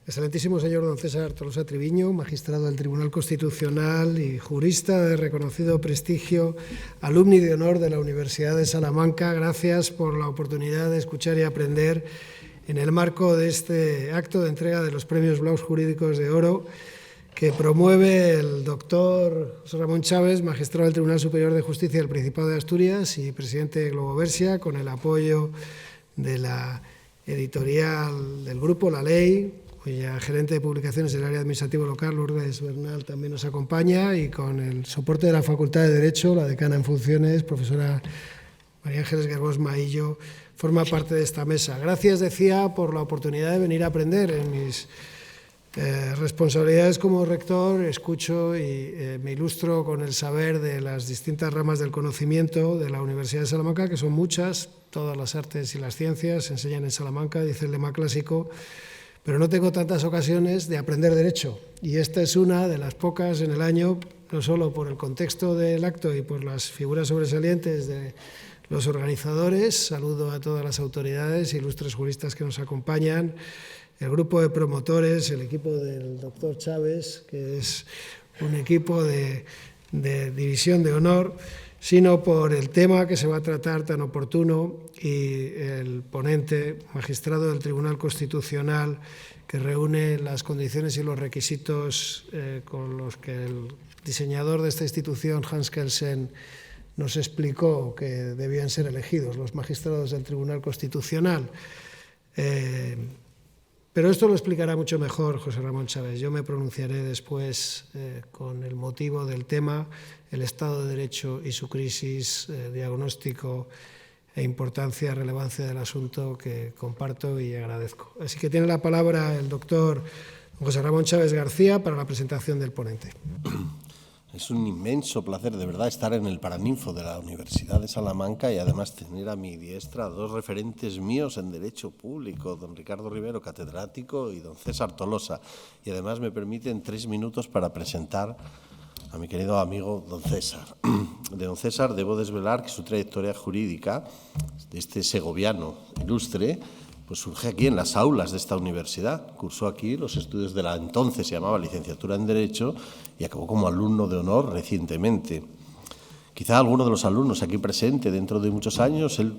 Excelentísimo señor don César Tolosa Triviño, magistrado del Tribunal Constitucional y jurista de reconocido prestigio, alumni de honor de la Universidad de Salamanca, gracias por la oportunidad de escuchar y aprender en el marco de este acto de entrega de los premios Blaus Jurídicos de Oro que promueve el doctor José Ramón Chávez, magistrado del Tribunal Superior de Justicia del Principado de Asturias y presidente de Globoversia, con el apoyo de la editorial del grupo La Ley, cuya gerente de publicaciones del área administrativo local, Lourdes Bernal, también nos acompaña, y con el soporte de la Facultad de Derecho, la decana en funciones, profesora María Ángeles Guerbós Maillo, forma parte de esta mesa. Gracias, decía, por la oportunidad de venir a aprender. En mis responsabilidades como rector escucho y me ilustro con el saber de las distintas ramas del conocimiento de la Universidad de Salamanca, que son muchas, todas las artes y las ciencias se enseñan en Salamanca, dice el lema clásico, pero no tengo tantas ocasiones de aprender derecho, y esta es una de las pocas en el año, no solo por el contexto del acto y por las figuras sobresalientes de los organizadores. Saludo a todas las autoridades, ilustres juristas que nos acompañan, el grupo de promotores, el equipo del doctor Chávez, que es un equipo de división de honor, sino por el tema que se va a tratar tan oportuno y el ponente, magistrado del Tribunal Constitucional, que reúne las condiciones y los requisitos con los que el diseñador de esta institución, Hans Kelsen, nos explicó que debían ser elegidos los magistrados del Tribunal Constitucional. Pero esto lo explicará mucho mejor José Ramón Chávez. Yo me pronunciaré después con el motivo del tema, el Estado de Derecho y su crisis, diagnóstico e importancia, relevancia del asunto, que comparto y agradezco. Así que tiene la palabra el doctor José Ramón Chávez García para la presentación del ponente. Es un inmenso placer, de verdad, estar en el Paraninfo de la Universidad de Salamanca y además tener a mi diestra a dos referentes míos en Derecho Público, don Ricardo Rivero, catedrático, y don César Tolosa. Y además me permiten 3 minutos para presentar a mi querido amigo don César. De don César debo desvelar que su trayectoria jurídica, de este segoviano ilustre, pues surge aquí en las aulas de esta universidad. Cursó aquí los estudios de la entonces se llamaba licenciatura en Derecho y acabó como alumno de honor recientemente. Quizá alguno de los alumnos aquí presente, dentro de muchos años, él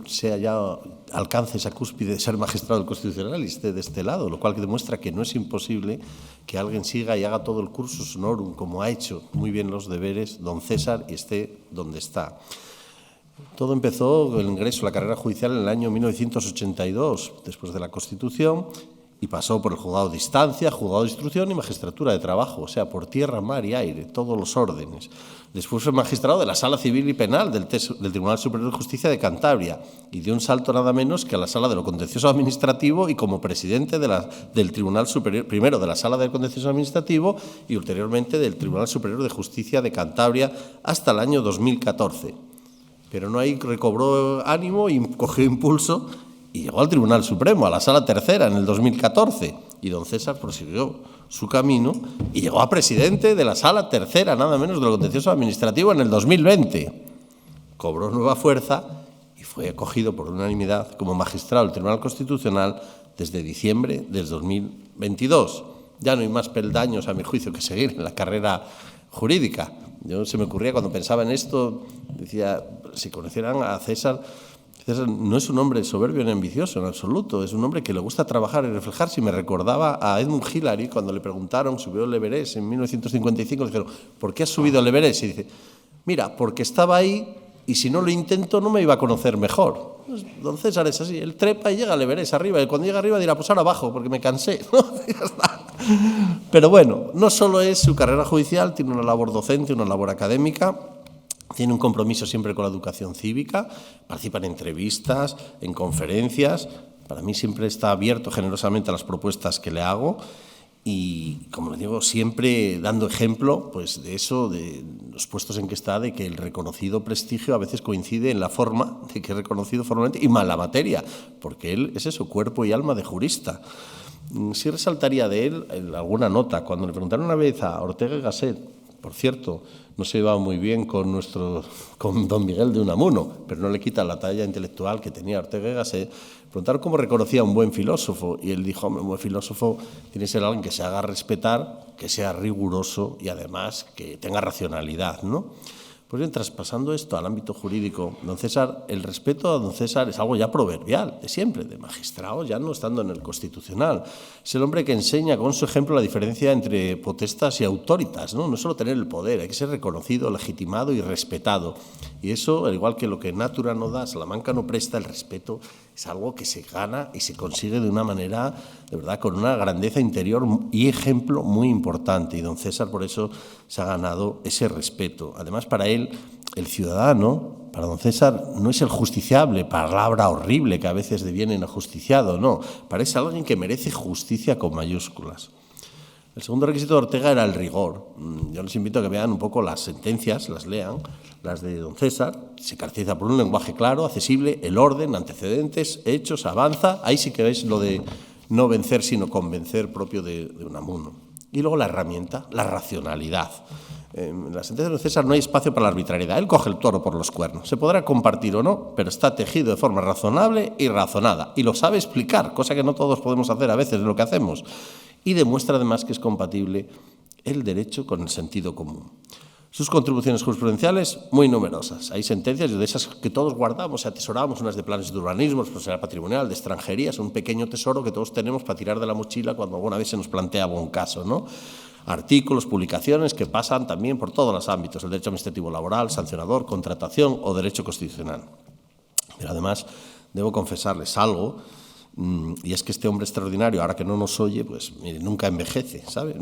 alcance esa cúspide de ser magistrado del Constitucional y esté de este lado, lo cual demuestra que no es imposible que alguien siga y haga todo el cursus honorum, como ha hecho muy bien los deberes don César, y esté donde está. Todo empezó el ingreso a la carrera judicial en el año 1982, después de la Constitución, y pasó por el juzgado de instancia, juzgado de instrucción y magistratura de trabajo, o sea, por tierra, mar y aire, todos los órdenes. Después fue magistrado de la Sala Civil y Penal del Tribunal Superior de Justicia de Cantabria y dio un salto nada menos que a la Sala de lo Contencioso Administrativo y como presidente del Tribunal Superior, primero de la Sala del Contencioso Administrativo y ulteriormente del Tribunal Superior de Justicia de Cantabria hasta el año 2014. Pero no ahí recobró ánimo y cogió impulso y llegó al Tribunal Supremo, a la Sala Tercera, en el 2014. Y don César prosiguió su camino y llegó a presidente de la Sala Tercera, nada menos de lo Contencioso Administrativo, en el 2020. Cobró nueva fuerza y fue acogido por unanimidad como magistrado del Tribunal Constitucional desde diciembre del 2022. Ya no hay más peldaños, a mi juicio, que seguir en la carrera jurídica. Yo se me ocurría cuando pensaba en esto, decía, si conocieran a César, César no es un hombre soberbio ni ambicioso en absoluto, es un hombre que le gusta trabajar y reflejarse. Y me recordaba a Edmund Hillary cuando le preguntaron, subió el Everest en 1955, le dijeron, ¿por qué has subido el Everest? Y dice, mira, porque estaba ahí y si no lo intento no me iba a conocer mejor. Pues, don César es así, él trepa y llega al Everest arriba, y cuando llega arriba dirá, pues ahora abajo, porque me cansé, ¿no? Ya está. Pero bueno, no solo es su carrera judicial, tiene una labor docente, una labor académica, tiene un compromiso siempre con la educación cívica, participa en entrevistas, en conferencias. Para mí siempre está abierto generosamente a las propuestas que le hago y, como le digo, siempre dando ejemplo pues, de eso, de los puestos en que está, de que el reconocido prestigio a veces coincide en la forma, de que es reconocido formalmente, y mal la materia, porque él es eso, cuerpo y alma de jurista. Sí resaltaría de él alguna nota. Cuando le preguntaron una vez a Ortega y Gasset por cierto, no se llevaba muy bien con don Miguel de Unamuno, pero no le quita la talla intelectual que tenía Ortega y Gasset. Preguntaron cómo reconocía a un buen filósofo y él dijo: un buen filósofo tiene que ser alguien que se haga respetar, que sea riguroso y además que tenga racionalidad, ¿no? Pues bien, traspasando esto al ámbito jurídico, don César, el respeto a don César es algo ya proverbial, de siempre, de magistrado, ya no estando en el Constitucional. Es el hombre que enseña con su ejemplo la diferencia entre potestas y autoritas, ¿no? No solo tener el poder, hay que ser reconocido, legitimado y respetado. Y eso, al igual que lo que Natura no da, Salamanca no presta, el respeto es algo que se gana y se consigue de una manera, de verdad, con una grandeza interior y ejemplo muy importante. Y don César, por eso, se ha ganado ese respeto. Además, para él, el ciudadano, para don César, no es el justiciable, palabra horrible que a veces deviene en ajusticiado, no. Para él es alguien que merece justicia con mayúsculas. El segundo requisito de Ortega era el rigor. Yo les invito a que vean un poco las sentencias, las lean, las de don César. Se caracteriza por un lenguaje claro, accesible, el orden, antecedentes, hechos, avanza. Ahí sí que veis lo de no vencer, sino convencer, propio de Unamuno. Y luego la herramienta, la racionalidad. En la sentencia de don César no hay espacio para la arbitrariedad. Él coge el toro por los cuernos. Se podrá compartir o no, pero está tejido de forma razonable y razonada. Y lo sabe explicar, cosa que no todos podemos hacer a veces de lo que hacemos. Y demuestra además que es compatible el derecho con el sentido común. Sus contribuciones jurisprudenciales muy numerosas. Hay sentencias de esas que todos guardamos y atesoramos, unas de planes de urbanismo, responsabilidad patrimonial, de extranjería, es un pequeño tesoro que todos tenemos para tirar de la mochila cuando alguna vez se nos plantea un caso, ¿no? Artículos, publicaciones que pasan también por todos los ámbitos, el derecho administrativo laboral, sancionador, contratación o derecho constitucional. Pero además, debo confesarles algo, y es que este hombre extraordinario, ahora que no nos oye, pues mire, nunca envejece, ¿sabe?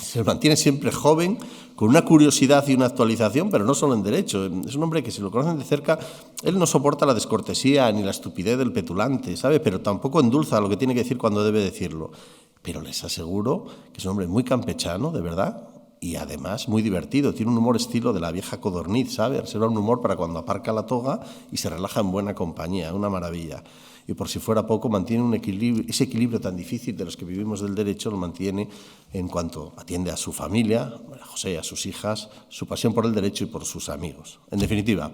Se mantiene siempre joven, con una curiosidad y una actualización, pero no solo en derecho. Es un hombre que, si lo conocen de cerca, él no soporta la descortesía ni la estupidez del petulante, ¿sabe? Pero tampoco endulza lo que tiene que decir cuando debe decirlo. Pero les aseguro que es un hombre muy campechano, de verdad, y además muy divertido. Tiene un humor estilo de la vieja codorniz, ¿sabe? Reserva un humor para cuando aparca la toga y se relaja en buena compañía, una maravilla. Y por si fuera poco, mantiene un equilibrio, ese equilibrio tan difícil de los que vivimos del derecho, lo mantiene en cuanto atiende a su familia, a José, a sus hijas, su pasión por el derecho y por sus amigos. En definitiva,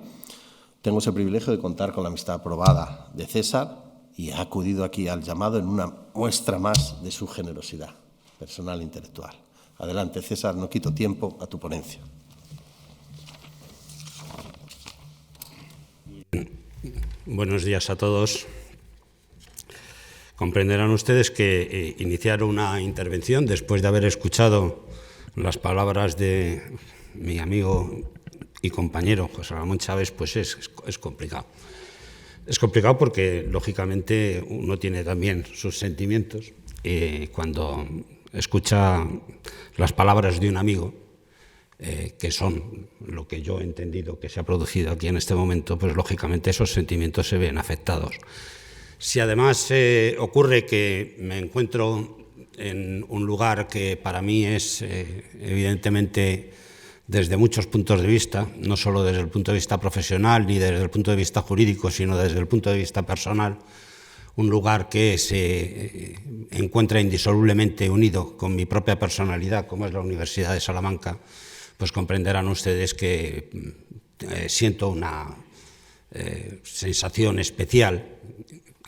tengo ese privilegio de contar con la amistad aprobada de César y ha acudido aquí al llamado en una muestra más de su generosidad personal e intelectual. Adelante, César, no quito tiempo a tu ponencia. Buenos días a todos. Comprenderán ustedes que iniciar una intervención después de haber escuchado las palabras de mi amigo y compañero José Ramón Chávez, pues es complicado. Es complicado porque, lógicamente, uno tiene también sus sentimientos y cuando escucha las palabras de un amigo, que son lo que yo he entendido que se ha producido aquí en este momento, pues lógicamente esos sentimientos se ven afectados. Si además ocurre que me encuentro en un lugar que para mí es evidentemente desde muchos puntos de vista, no solo desde el punto de vista profesional ni desde el punto de vista jurídico, sino desde el punto de vista personal, un lugar que se encuentra indisolublemente unido con mi propia personalidad, como es la Universidad de Salamanca, pues comprenderán ustedes que siento una sensación especial,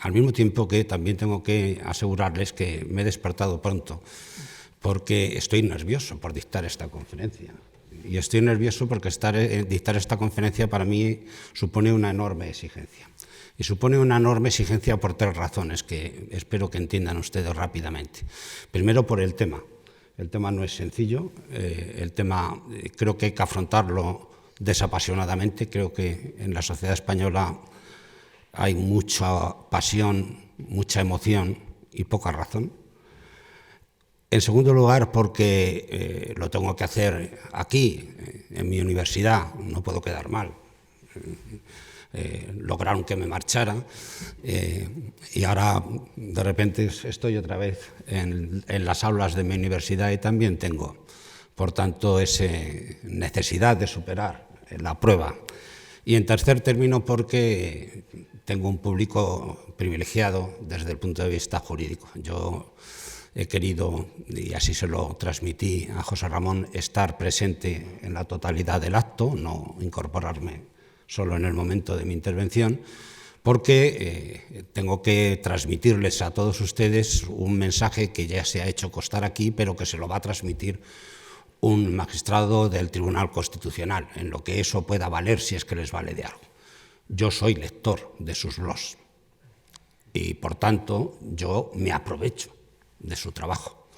al mismo tiempo que también tengo que asegurarles que me he despertado pronto, porque estoy nervioso por dictar esta conferencia. Y estoy nervioso porque dictar esta conferencia para mí supone una enorme exigencia. Y supone una enorme exigencia por tres razones que espero que entiendan ustedes rápidamente. Primero, por el tema. El tema no es sencillo, el tema creo que hay que afrontarlo desapasionadamente. Creo que en la sociedad española hay mucha pasión, mucha emoción y poca razón. En segundo lugar, porque lo tengo que hacer aquí, en mi universidad, no puedo quedar mal. Lograron que me marchara y ahora de repente estoy otra vez en las aulas de mi universidad y también tengo, por tanto, esa necesidad de superar la prueba. Y en tercer término, porque tengo un público privilegiado desde el punto de vista jurídico. Yo he querido, y así se lo transmití a José Ramón, estar presente en la totalidad del acto, no incorporarme solo en el momento de mi intervención, porque tengo que transmitirles a todos ustedes un mensaje que ya se ha hecho constar aquí, pero que se lo va a transmitir un magistrado del Tribunal Constitucional, en lo que eso pueda valer, si es que les vale de algo. Yo soy lector de sus blogs y, por tanto, yo me aprovecho de su trabajo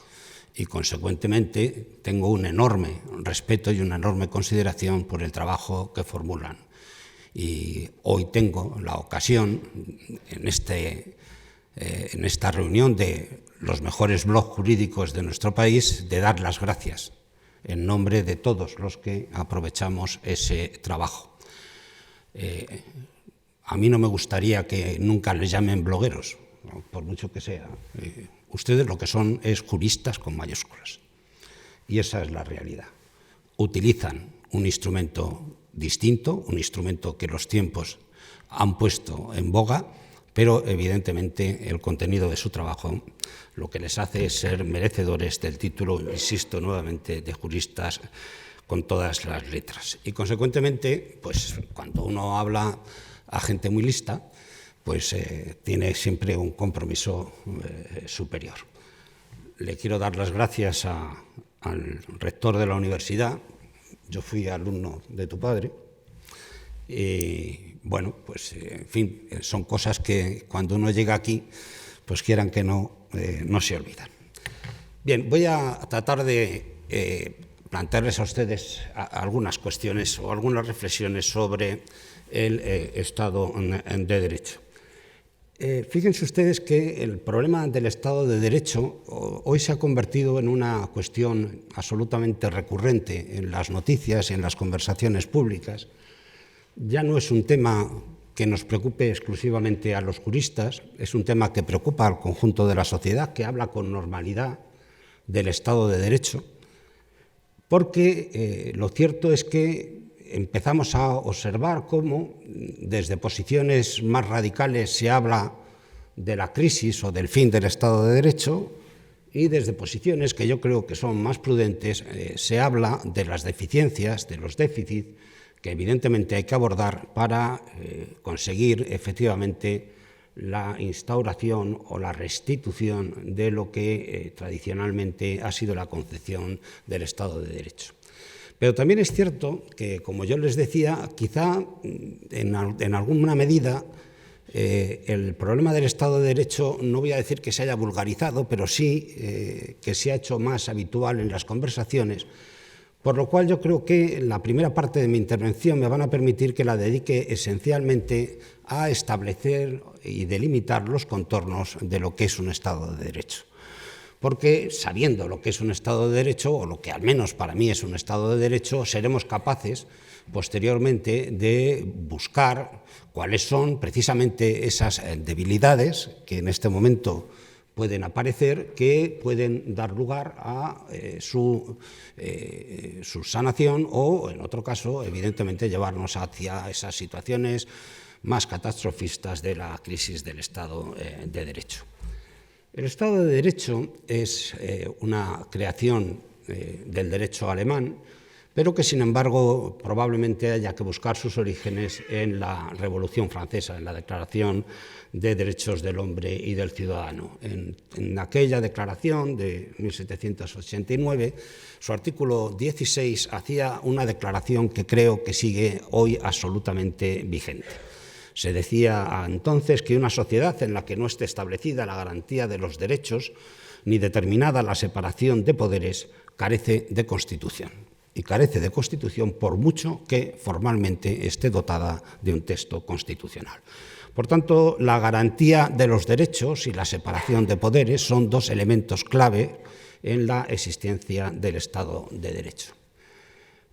y, consecuentemente, tengo un enorme respeto y una enorme consideración por el trabajo que formulan. Y hoy tengo la ocasión, en esta reunión de los mejores blogs jurídicos de nuestro país, de dar las gracias en nombre de todos los que aprovechamos ese trabajo. A mí no me gustaría que nunca les llamen blogueros, ¿no? Por mucho que sea. Ustedes lo que son es juristas con mayúsculas. Y esa es la realidad. Utilizan un instrumento distinto, un instrumento que los tiempos han puesto en boga, pero evidentemente el contenido de su trabajo lo que les hace es ser merecedores del título, insisto nuevamente, de juristas con todas las letras. Y, consecuentemente, pues cuando uno habla a gente muy lista, pues tiene siempre un compromiso superior. Le quiero dar las gracias al rector de la universidad. Yo fui alumno de tu padre y, bueno, pues, en fin, son cosas que cuando uno llega aquí, pues quieran que no se olvidan. Bien, voy a tratar de plantearles a ustedes algunas cuestiones o algunas reflexiones sobre el Estado de Derecho. Fíjense ustedes que el problema del Estado de Derecho hoy se ha convertido en una cuestión absolutamente recurrente en las noticias y en las conversaciones públicas. Ya no es un tema que nos preocupe exclusivamente a los juristas, es un tema que preocupa al conjunto de la sociedad, que habla con normalidad del Estado de Derecho, porque lo cierto es que empezamos a observar cómo desde posiciones más radicales se habla de la crisis o del fin del Estado de Derecho, y desde posiciones que yo creo que son más prudentes se habla de las deficiencias, de los déficits que evidentemente hay que abordar para conseguir efectivamente la instauración o la restitución de lo que tradicionalmente ha sido la concepción del Estado de Derecho. Pero también es cierto que, como yo les decía, quizá en alguna medida el problema del Estado de Derecho, no voy a decir que se haya vulgarizado, pero sí que se ha hecho más habitual en las conversaciones, por lo cual yo creo que la primera parte de mi intervención me van a permitir que la dedique esencialmente a establecer y delimitar los contornos de lo que es un Estado de Derecho. Porque sabiendo lo que es un Estado de Derecho, o lo que al menos para mí es un Estado de Derecho, seremos capaces posteriormente de buscar cuáles son precisamente esas debilidades que en este momento pueden aparecer, que pueden dar lugar a su sanación o, en otro caso, evidentemente, llevarnos hacia esas situaciones más catastrofistas de la crisis del Estado de Derecho. El Estado de Derecho es una creación del derecho alemán, pero que, sin embargo, probablemente haya que buscar sus orígenes en la Revolución Francesa, en la Declaración de Derechos del Hombre y del Ciudadano. En aquella declaración de 1789, su artículo 16 hacía una declaración que creo que sigue hoy absolutamente vigente. Se decía entonces que una sociedad en la que no esté establecida la garantía de los derechos ni determinada la separación de poderes carece de Constitución. Y carece de Constitución por mucho que formalmente esté dotada de un texto constitucional. Por tanto, la garantía de los derechos y la separación de poderes son dos elementos clave en la existencia del Estado de Derecho.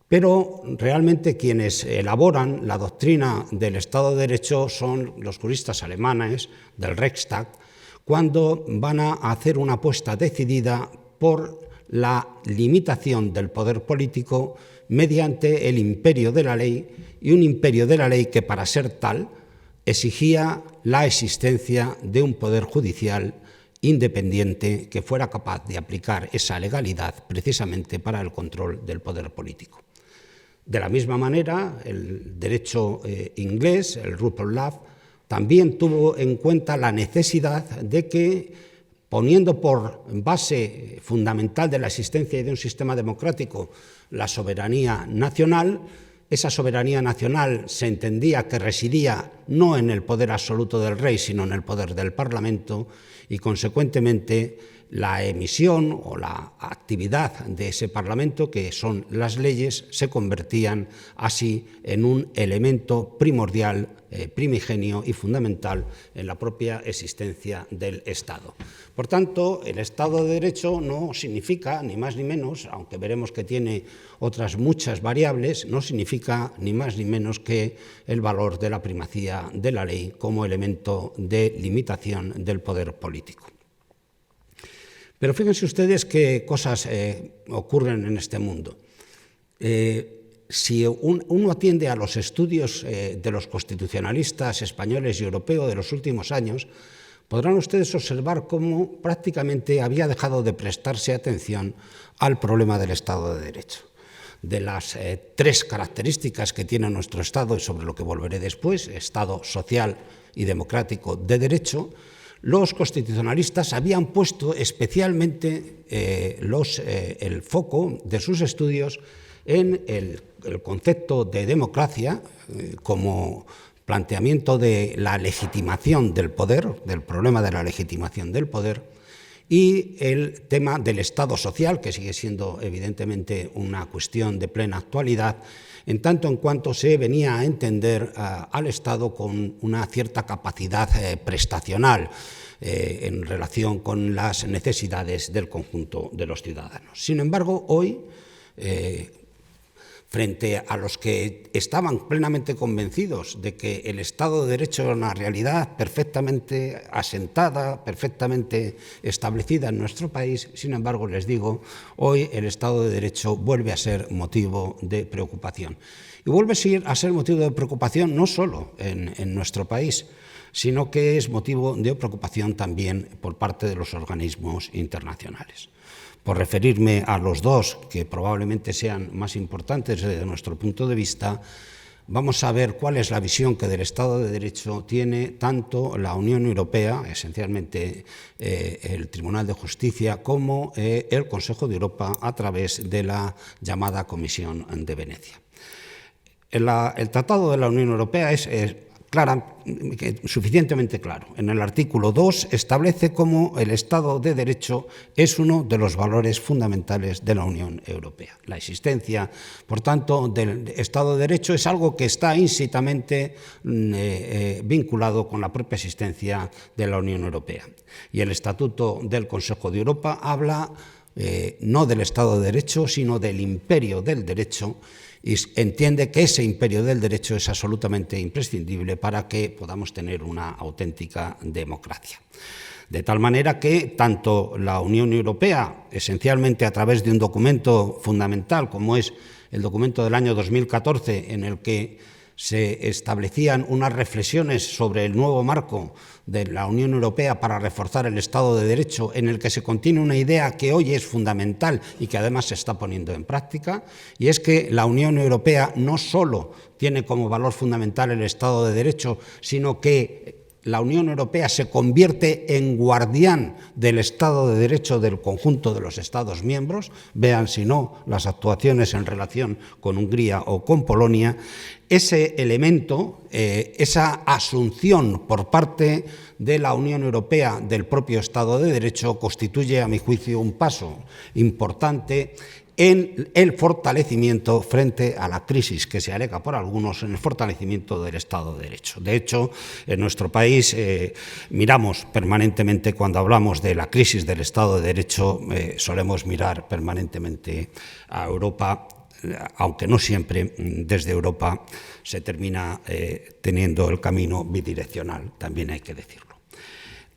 Pero realmente quienes elaboran la doctrina del Estado de Derecho son los juristas alemanes del Reichstag, cuando van a hacer una apuesta decidida por la limitación del poder político mediante el imperio de la ley, y un imperio de la ley que, para ser tal, exigía la existencia de un poder judicial independiente que fuera capaz de aplicar esa legalidad precisamente para el control del poder político. De la misma manera, el derecho inglés, el Rule of Law, también tuvo en cuenta la necesidad de que, poniendo por base fundamental de la existencia de un sistema democrático la soberanía nacional, esa soberanía nacional se entendía que residía no en el poder absoluto del rey, sino en el poder del Parlamento, y consecuentemente la emisión o la actividad de ese Parlamento, que son las leyes, se convertían así en un elemento primordial, primigenio y fundamental en la propia existencia del Estado. Por tanto, el Estado de Derecho no significa, ni más ni menos, aunque veremos que tiene otras muchas variables, no significa ni más ni menos que el valor de la primacía de la ley como elemento de limitación del poder político. Pero fíjense ustedes qué cosas ocurren en este mundo. Si uno atiende a los estudios de los constitucionalistas españoles y europeos de los últimos años, podrán ustedes observar cómo prácticamente había dejado de prestarse atención al problema del Estado de Derecho. De las tres características que tiene nuestro Estado, y sobre lo que volveré después, Estado social y democrático de derecho, los constitucionalistas habían puesto especialmente el foco de sus estudios en el concepto de democracia como planteamiento de la legitimación del poder, del problema de la legitimación del poder, y el tema del Estado social, que sigue siendo evidentemente una cuestión de plena actualidad, en tanto en cuanto se venía a entender al Estado con una cierta capacidad prestacional en relación con las necesidades del conjunto de los ciudadanos. Sin embargo, hoy, frente a los que estaban plenamente convencidos de que el Estado de Derecho era una realidad perfectamente asentada, perfectamente establecida en nuestro país, sin embargo, les digo, hoy el Estado de Derecho vuelve a ser motivo de preocupación. Y vuelve a ser motivo de preocupación no solo en nuestro país, sino que es motivo de preocupación también por parte de los organismos internacionales. Por referirme a los dos que probablemente sean más importantes desde nuestro punto de vista, vamos a ver cuál es la visión que del Estado de Derecho tiene tanto la Unión Europea, esencialmente el Tribunal de Justicia, como el Consejo de Europa a través de la llamada Comisión de Venecia. El Tratado de la Unión Europea es suficientemente claro. En el artículo 2 establece cómo el Estado de Derecho es uno de los valores fundamentales de la Unión Europea. La existencia, por tanto, del Estado de Derecho es algo que está íncitamente vinculado con la propia existencia de la Unión Europea. Y el Estatuto del Consejo de Europa habla no del Estado de Derecho, sino del imperio del derecho, y entiende que ese imperio del derecho es absolutamente imprescindible para que podamos tener una auténtica democracia. De tal manera que tanto la Unión Europea, esencialmente a través de un documento fundamental como es el documento del año 2014, en el que se establecían unas reflexiones sobre el nuevo marco de la Unión Europea para reforzar el Estado de Derecho, en el que se contiene una idea que hoy es fundamental y que además se está poniendo en práctica, y es que la Unión Europea no solo tiene como valor fundamental el Estado de Derecho, sino que la Unión Europea se convierte en guardián del Estado de Derecho del conjunto de los Estados miembros, vean si no las actuaciones en relación con Hungría o con Polonia. Ese elemento, esa asunción por parte de la Unión Europea del propio Estado de Derecho constituye, a mi juicio, un paso importante en el fortalecimiento frente a la crisis que se alega por algunos en el fortalecimiento del Estado de Derecho. De hecho, en nuestro país miramos permanentemente, cuando hablamos de la crisis del Estado de Derecho, solemos mirar permanentemente a Europa, aunque no siempre desde Europa se termina teniendo el camino bidireccional, también hay que decirlo.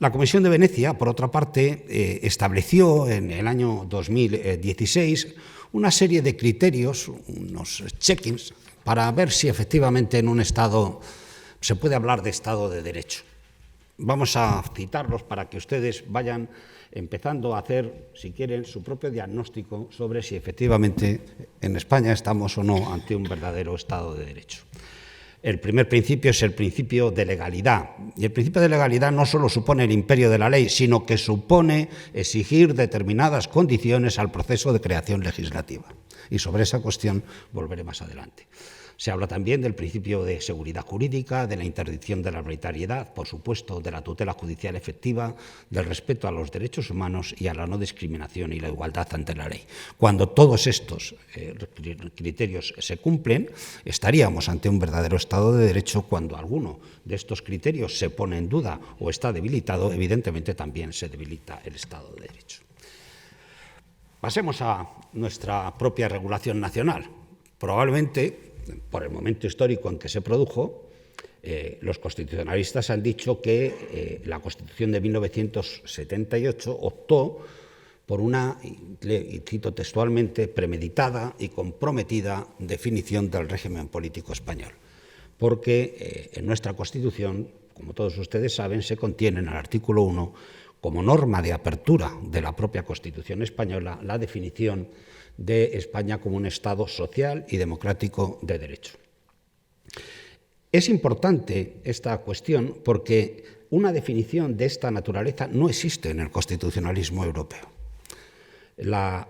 La Comisión de Venecia, por otra parte, estableció en el año 2016 una serie de criterios, unos check-ins, para ver si efectivamente en un Estado se puede hablar de Estado de Derecho. vamos a citarlos para que ustedes vayan empezando a hacer, si quieren, su propio diagnóstico sobre si efectivamente en España estamos o no ante un verdadero Estado de Derecho. El primer principio es el principio de legalidad. Y el principio de legalidad no solo supone el imperio de la ley, sino que supone exigir determinadas condiciones al proceso de creación legislativa. Y sobre esa cuestión volveré más adelante. Se habla también del principio de seguridad jurídica, de la interdicción de la arbitrariedad, por supuesto, de la tutela judicial efectiva, del respeto a los derechos humanos y a la no discriminación y la igualdad ante la ley. Cuando todos estos criterios se cumplen, estaríamos ante un verdadero Estado de Derecho. Cuando alguno de estos criterios se pone en duda o está debilitado, evidentemente también se debilita el Estado de Derecho. Pasemos a nuestra propia regulación nacional. Probablemente, por el momento histórico en que se produjo, los constitucionalistas han dicho que la Constitución de 1978 optó por una, y cito textualmente, premeditada y comprometida definición del régimen político español, porque en nuestra Constitución, como todos ustedes saben, se contiene en el artículo 1, como norma de apertura de la propia Constitución española, la definición de España como un Estado social y democrático de derecho. Es importante esta cuestión porque una definición de esta naturaleza no existe en el constitucionalismo europeo. La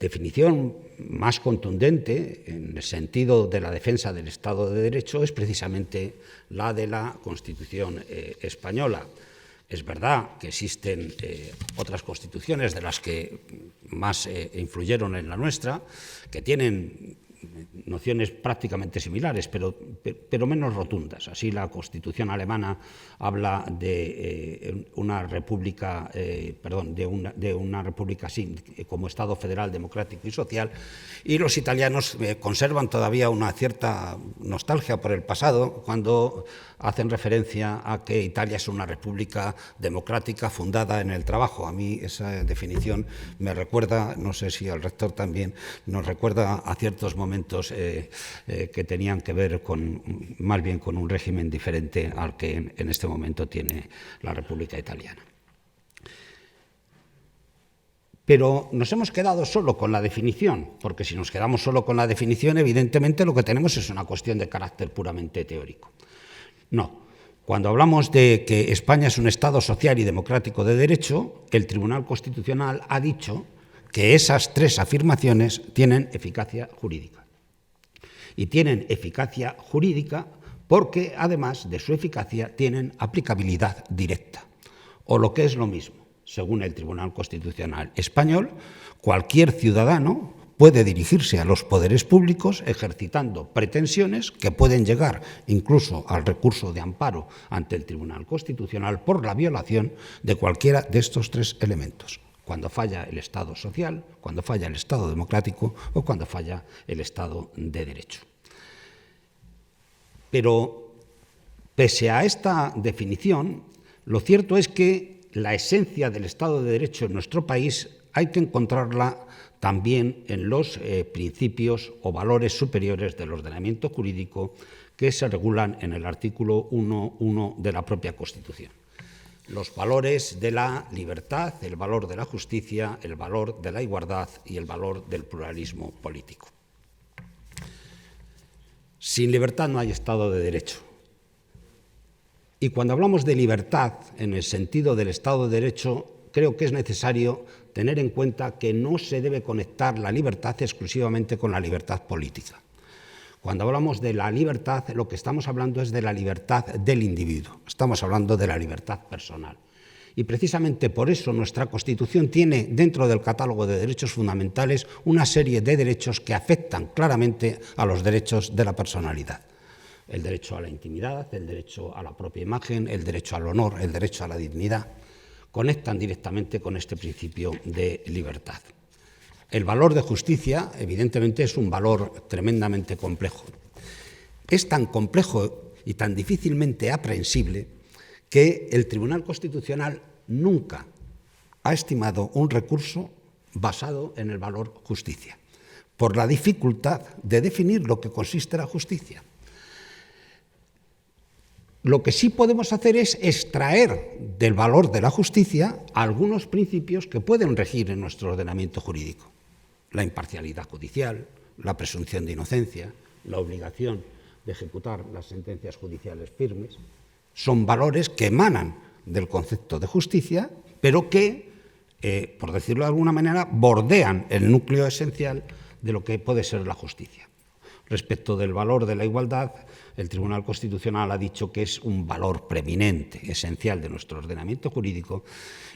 definición más contundente en el sentido de la defensa del Estado de Derecho es precisamente la de la Constitución española. Es verdad que existen otras constituciones de las que más influyeron en la nuestra, que tienen nociones prácticamente similares, pero menos rotundas. Así, la Constitución alemana habla de una república, de una república como Estado federal, democrático y social, y los italianos conservan todavía una cierta nostalgia por el pasado cuando hacen referencia a que Italia es una república democrática fundada en el trabajo. A mí esa definición me recuerda, no sé si al rector también, nos recuerda a ciertos momentos que tenían que ver más bien con un régimen diferente al que en este momento tiene la República Italiana. Pero nos hemos quedado solo con la definición, porque si nos quedamos solo con la definición, evidentemente lo que tenemos es una cuestión de carácter puramente teórico. No. Cuando hablamos de que España es un Estado social y democrático de derecho, el Tribunal Constitucional ha dicho que esas tres afirmaciones tienen eficacia jurídica. Y tienen eficacia jurídica porque, además de su eficacia, tienen aplicabilidad directa. O lo que es lo mismo, según el Tribunal Constitucional español, cualquier ciudadano puede dirigirse a los poderes públicos ejercitando pretensiones que pueden llegar incluso al recurso de amparo ante el Tribunal Constitucional por la violación de cualquiera de estos tres elementos: cuando falla el Estado social, cuando falla el Estado democrático o cuando falla el Estado de Derecho. Pero, pese a esta definición, lo cierto es que la esencia del Estado de Derecho en nuestro país hay que encontrarla también en los principios o valores superiores del ordenamiento jurídico que se regulan en el artículo 1.1 de la propia Constitución. Los valores de la libertad, el valor de la justicia, el valor de la igualdad y el valor del pluralismo político. Sin libertad no hay Estado de Derecho. Y cuando hablamos de libertad en el sentido del Estado de Derecho, creo que es necesario tener en cuenta que no se debe conectar la libertad exclusivamente con la libertad política. Cuando hablamos de la libertad, lo que estamos hablando es de la libertad del individuo, estamos hablando de la libertad personal. Y precisamente por eso nuestra Constitución tiene dentro del catálogo de derechos fundamentales una serie de derechos que afectan claramente a los derechos de la personalidad. El derecho a la intimidad, el derecho a la propia imagen, el derecho al honor, el derecho a la dignidad, conectan directamente con este principio de libertad. El valor de justicia, evidentemente, es un valor tremendamente complejo. Es tan complejo y tan difícilmente aprehensible que el Tribunal Constitucional nunca ha estimado un recurso basado en el valor justicia, por la dificultad de definir lo que consiste la justicia. Lo que sí podemos hacer es extraer del valor de la justicia algunos principios que pueden regir en nuestro ordenamiento jurídico. La imparcialidad judicial, la presunción de inocencia, la obligación de ejecutar las sentencias judiciales firmes, son valores que emanan del concepto de justicia, pero que, por decirlo de alguna manera, bordean el núcleo esencial de lo que puede ser la justicia. Respecto del valor de la igualdad, el Tribunal Constitucional ha dicho que es un valor preeminente, esencial de nuestro ordenamiento jurídico,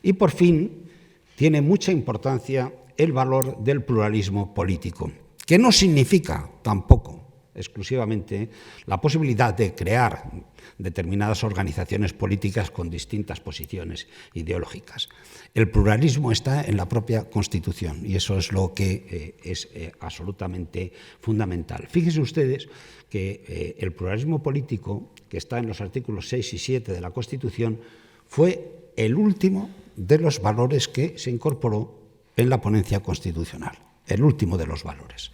y por fin tiene mucha importancia el valor del pluralismo político, que no significa tampoco exclusivamente la posibilidad de crear determinadas organizaciones políticas con distintas posiciones ideológicas. El pluralismo está en la propia Constitución y eso es lo que es absolutamente fundamental. Fíjense ustedes que el pluralismo político, que está en los artículos 6 y 7 de la Constitución, fue el último de los valores que se incorporó en la ponencia constitucional, el último de los valores.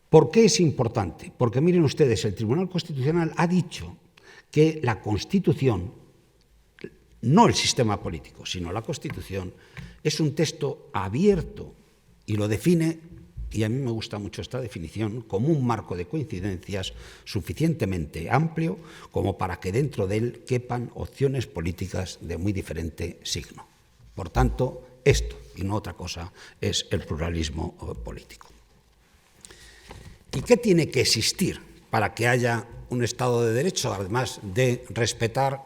¿Por qué es importante? Porque miren ustedes, el Tribunal Constitucional ha dicho que la Constitución, no el sistema político, sino la Constitución, es un texto abierto y lo define, y a mí me gusta mucho esta definición, como un marco de coincidencias suficientemente amplio como para que dentro de él quepan opciones políticas de muy diferente signo. Por tanto, esto y no otra cosa es el pluralismo político. ¿Y qué tiene que existir para que haya un Estado de Derecho, además de respetar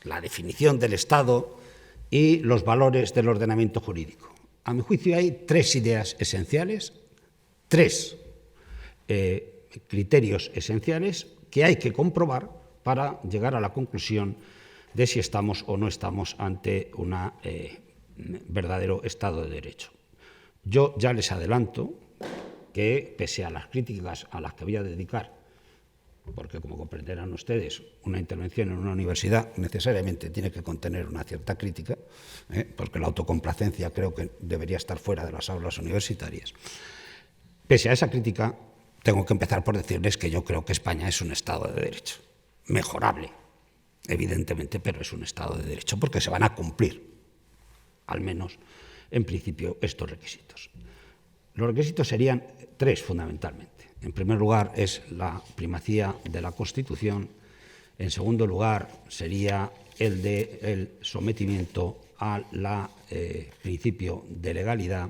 la definición del Estado y los valores del ordenamiento jurídico? A mi juicio hay tres ideas esenciales, tres criterios esenciales que hay que comprobar para llegar a la conclusión de si estamos o no estamos ante un verdadero Estado de Derecho. Yo ya les adelanto que, pese a las críticas a las que voy a dedicar, porque como comprenderán ustedes, una intervención en una universidad necesariamente tiene que contener una cierta crítica, porque la autocomplacencia creo que debería estar fuera de las aulas universitarias. Pese a esa crítica, tengo que empezar por decirles que yo creo que España es un Estado de Derecho. Mejorable, evidentemente, pero es un Estado de Derecho, porque se van a cumplir, al menos en principio, estos requisitos. Los requisitos serían tres, fundamentalmente. En primer lugar, es la primacía de la Constitución. En segundo lugar, sería el del sometimiento al principio de legalidad.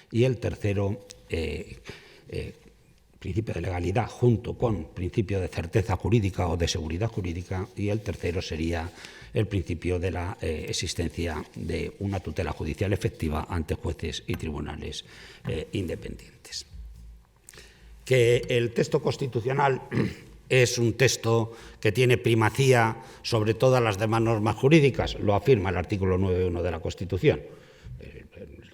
Y el tercero, principio de legalidad junto con principio de certeza jurídica o de seguridad jurídica. Y el tercero sería el principio de la existencia de una tutela judicial efectiva ante jueces y tribunales independientes. Que el texto constitucional es un texto que tiene primacía sobre todas las demás normas jurídicas, lo afirma el artículo 9.1 de la Constitución.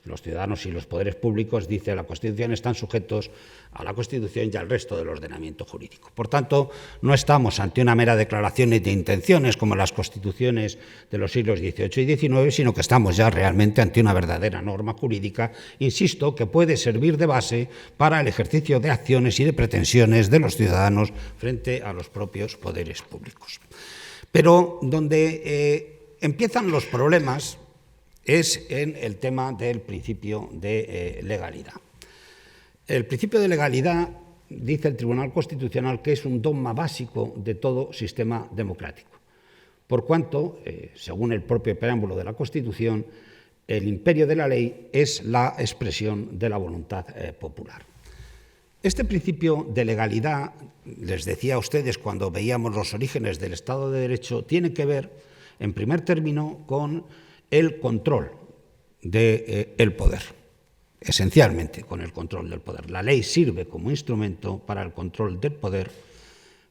Los ciudadanos y los poderes públicos, dice la Constitución, están sujetos a la Constitución y al resto del ordenamiento jurídico. Por tanto, no estamos ante una mera declaración de intenciones como las constituciones de los siglos XVIII y XIX, sino que estamos ya realmente ante una verdadera norma jurídica, insisto, que puede servir de base para el ejercicio de acciones y de pretensiones de los ciudadanos frente a los propios poderes públicos. Pero donde empiezan los problemas es en el tema del principio de legalidad. El principio de legalidad, dice el Tribunal Constitucional, que es un dogma básico de todo sistema democrático, por cuanto, según el propio preámbulo de la Constitución, el imperio de la ley es la expresión de la voluntad popular. Este principio de legalidad, les decía a ustedes cuando veíamos los orígenes del Estado de Derecho, tiene que ver, en primer término, con el control del poder, esencialmente con el control del poder. La ley sirve como instrumento para el control del poder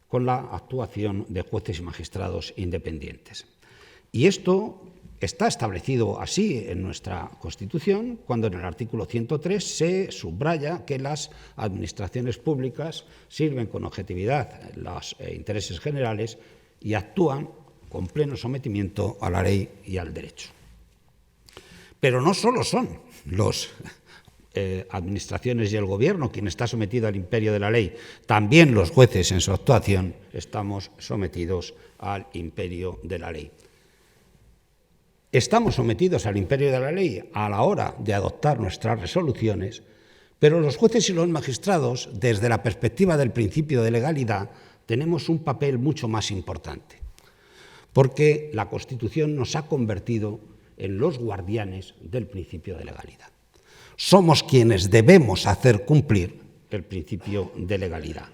con la actuación de jueces y magistrados independientes. Y esto está establecido así en nuestra Constitución, cuando en el artículo 103 se subraya que las administraciones públicas sirven con objetividad los intereses generales y actúan con pleno sometimiento a la ley y al derecho. Pero no solo son los administraciones y el gobierno quien está sometido al imperio de la ley, también los jueces en su actuación estamos sometidos al imperio de la ley. Estamos sometidos al imperio de la ley a la hora de adoptar nuestras resoluciones, pero los jueces y los magistrados, desde la perspectiva del principio de legalidad, tenemos un papel mucho más importante, porque la Constitución nos ha convertido en los guardianes del principio de legalidad. Somos quienes debemos hacer cumplir el principio de legalidad.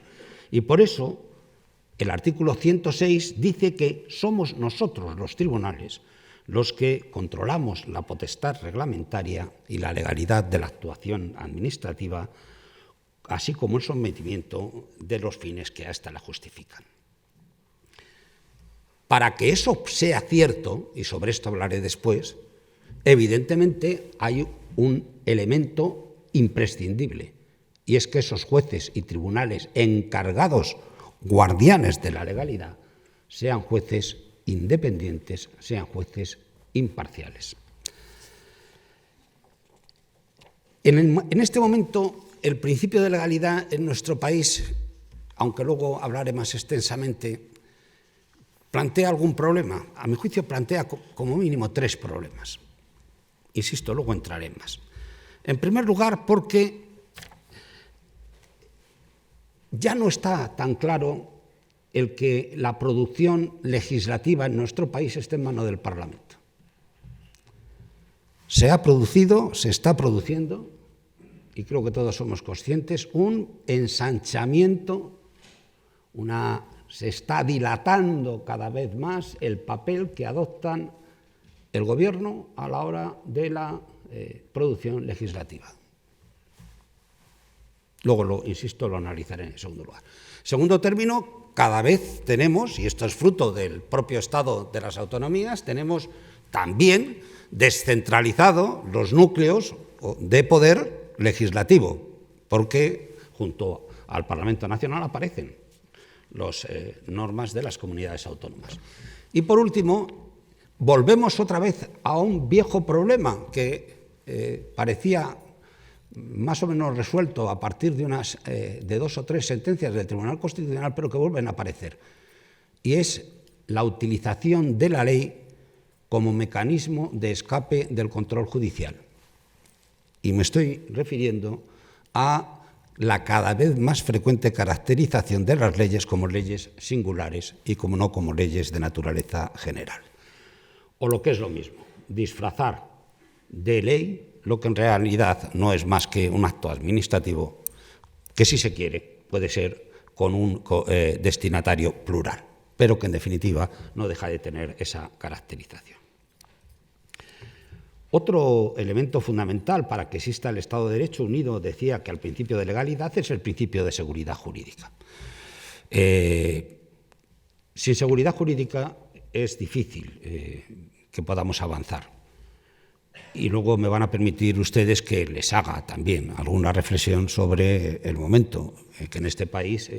Y por eso el artículo 106 dice que somos nosotros, los tribunales, los que controlamos la potestad reglamentaria y la legalidad de la actuación administrativa, así como el sometimiento de los fines que a ésta la justifican. Para que eso sea cierto, y sobre esto hablaré después, evidentemente hay un elemento imprescindible, y es que esos jueces y tribunales encargados, guardianes de la legalidad, sean jueces independientes, sean jueces imparciales. En este momento, el principio de legalidad en nuestro país, aunque luego hablaré más extensamente, plantea algún problema. A mi juicio plantea como mínimo 3 problemas. Insisto, luego entraré en más. En primer lugar, porque ya no está tan claro el que la producción legislativa en nuestro país esté en manos del Parlamento. Se ha producido, se está produciendo, y creo que todos somos conscientes, un ensanchamiento, se está dilatando cada vez más el papel que adoptan el Gobierno a la hora de la producción legislativa. Luego, insisto, lo analizaré en segundo lugar. Segundo término, cada vez tenemos, y esto es fruto del propio Estado de las autonomías, tenemos también descentralizado los núcleos de poder legislativo, porque junto al Parlamento Nacional aparecen las normas de las comunidades autónomas. Y por último, volvemos otra vez a un viejo problema que parecía más o menos resuelto a partir de 2 o 3 sentencias del Tribunal Constitucional, pero que vuelven a aparecer, y es la utilización de la ley como mecanismo de escape del control judicial. Y me estoy refiriendo a la cada vez más frecuente caracterización de las leyes como leyes singulares y, como no, como leyes de naturaleza general. O lo que es lo mismo, disfrazar de ley lo que en realidad no es más que un acto administrativo que, si se quiere, puede ser con un destinatario plural, pero que en definitiva no deja de tener esa caracterización. Otro elemento fundamental para que exista el Estado de Derecho unido, decía, que al principio de legalidad, es el principio de seguridad jurídica. Sin seguridad jurídica es difícil que podamos avanzar. Y luego me van a permitir ustedes que les haga también alguna reflexión sobre el momento en que en este país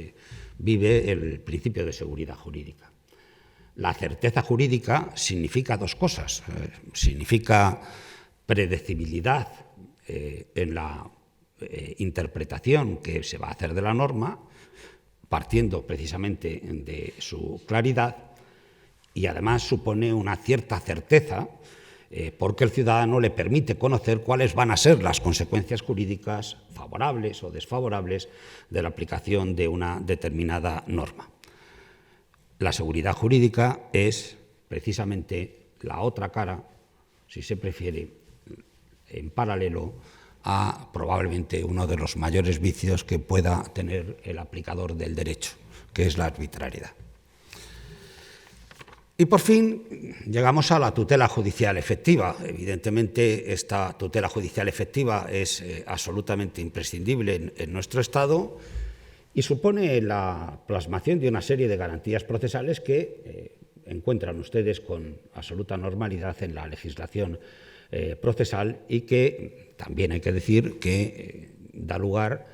vive el principio de seguridad jurídica. La certeza jurídica significa 2 cosas. Significa predecibilidad en la interpretación que se va a hacer de la norma, partiendo precisamente de su claridad, y además supone una cierta certeza porque el ciudadano le permite conocer cuáles van a ser las consecuencias jurídicas favorables o desfavorables de la aplicación de una determinada norma. La seguridad jurídica es precisamente la otra cara, si se prefiere, en paralelo a probablemente uno de los mayores vicios que pueda tener el aplicador del derecho, que es la arbitrariedad. Y por fin llegamos a la tutela judicial efectiva. Evidentemente, esta tutela judicial efectiva es absolutamente imprescindible en nuestro Estado y supone la plasmación de una serie de garantías procesales que encuentran ustedes con absoluta normalidad en la legislación procesal y que también hay que decir que da lugar